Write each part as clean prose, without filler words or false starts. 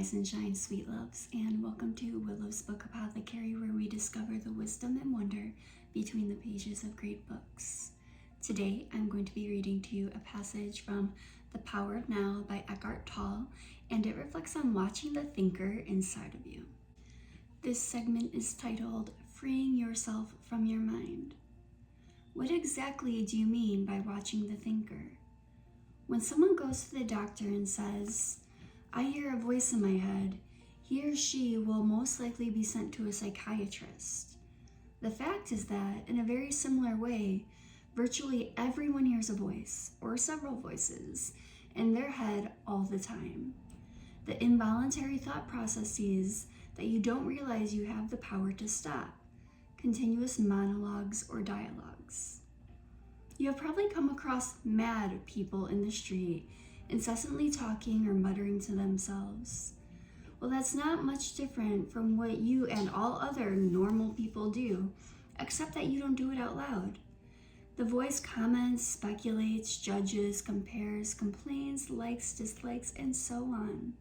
Rise and shine, sweet loves, and welcome to Willow's book Apothecary, where we discover the wisdom and wonder between the pages of great books. Today, I'm going to be reading to you a passage from The Power of Now by Eckhart Tolle, and it reflects on watching the thinker inside of you. This segment is titled, Freeing Yourself from Your Mind. What exactly do you mean by watching the thinker? When someone goes to the doctor and says, I hear a voice in my head, he or she will most likely be sent to a psychiatrist. The fact is that, in a very similar way, virtually everyone hears a voice, or several voices, in their head all the time. The involuntary thought processes that you don't realize you have the power to stop, continuous monologues or dialogues. You have probably come across mad people in the street, incessantly talking or muttering to themselves. Well, that's not much different from what you and all other normal people do, except that you don't do it out loud. The voice comments, speculates, judges, compares, complains, likes, dislikes, and so on.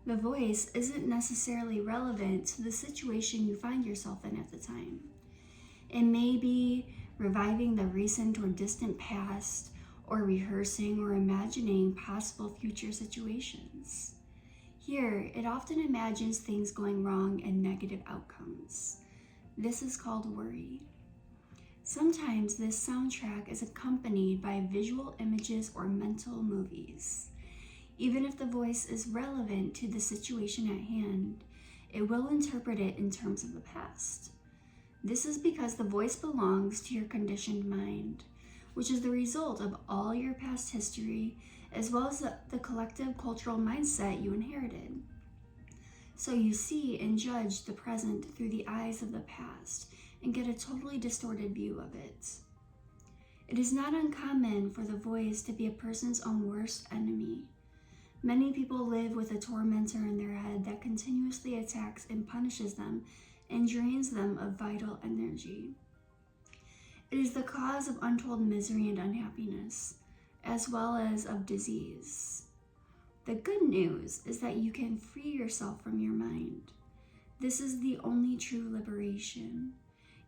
The voice isn't necessarily relevant to the situation you find yourself in at the time. It may be reviving the recent or distant past, or rehearsing or imagining possible future situations. Here, it often imagines things going wrong and negative outcomes. This is called worry. Sometimes this soundtrack is accompanied by visual images or mental movies. Even if the voice is relevant to the situation at hand, it will interpret it in terms of the past. This is because the voice belongs to your conditioned mind, which is the result of all your past history, as well as the collective cultural mindset you inherited. So you see and judge the present through the eyes of the past and get a totally distorted view of it. It is not uncommon for the voice to be a person's own worst enemy. Many people live with a tormentor in their head that continuously attacks and punishes them and drains them of vital energy. It is the cause of untold misery and unhappiness, as well as of disease. The good news is that you can free yourself from your mind. This is the only true liberation.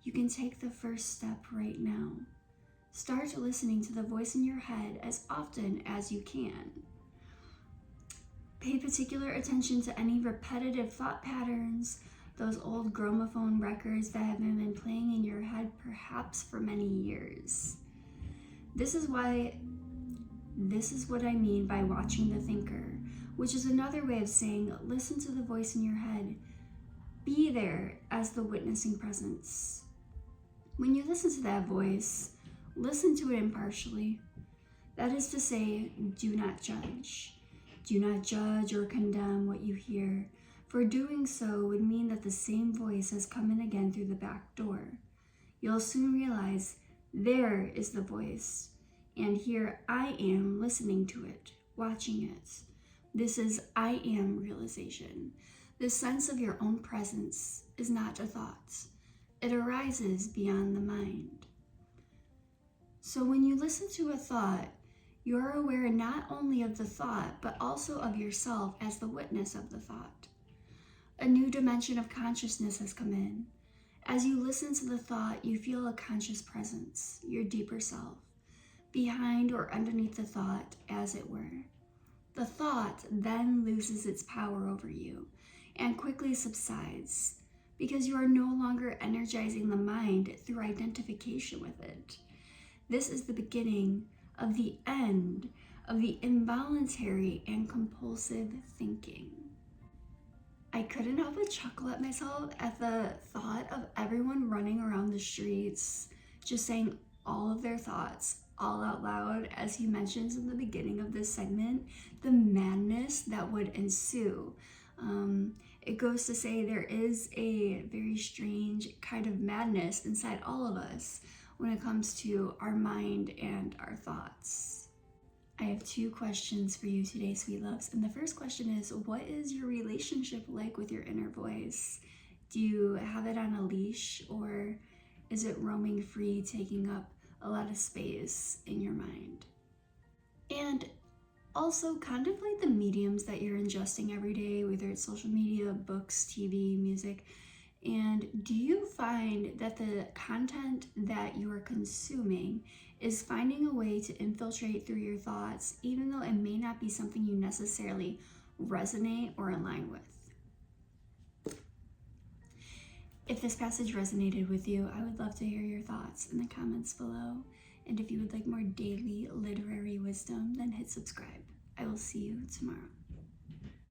You can take the first step right now. Start listening to the voice in your head as often as you can. Pay particular attention to any repetitive thought patterns, those old gramophone records that have been playing in your head perhaps for many years. This is what I mean by watching the thinker, which is another way of saying listen to the voice in your head. Be there as the witnessing presence. When you listen to that voice, listen to it impartially. That is to say, do not judge. Do not judge or condemn what you hear, for doing so would mean that the same voice has come in again through the back door. You'll soon realize there is the voice, and here I am listening to it, watching it. This is I am realization. The sense of your own presence is not a thought. It arises beyond the mind. So when you listen to a thought, you are aware not only of the thought, but also of yourself as the witness of the thought. A new dimension of consciousness has come in. As you listen to the thought, you feel a conscious presence, your deeper self, behind or underneath the thought, as it were. The thought then loses its power over you and quickly subsides because you are no longer energizing the mind through identification with it. This is the beginning of the end of the involuntary and compulsive thinking. I couldn't help but chuckle at myself at the thought of everyone running around the streets, just saying all of their thoughts all out loud. As he mentions in the beginning of this segment, the madness that would ensue. It goes to say there is a very strange kind of madness inside all of us when it comes to our mind and our thoughts. I have two questions for you today, sweet loves. And the first question is, what is your relationship like with your inner voice? Do you have it on a leash, or is it roaming free, taking up a lot of space in your mind? And Also, contemplate the mediums that you're ingesting every day, whether it's social media, books, TV, music. And do you find that the content that you are consuming is finding a way to infiltrate through your thoughts, even though it may not be something you necessarily resonate or align with? If this passage resonated with you, I would love to hear your thoughts in the comments below. And if you would like more daily literary wisdom, then hit subscribe. I will see you tomorrow.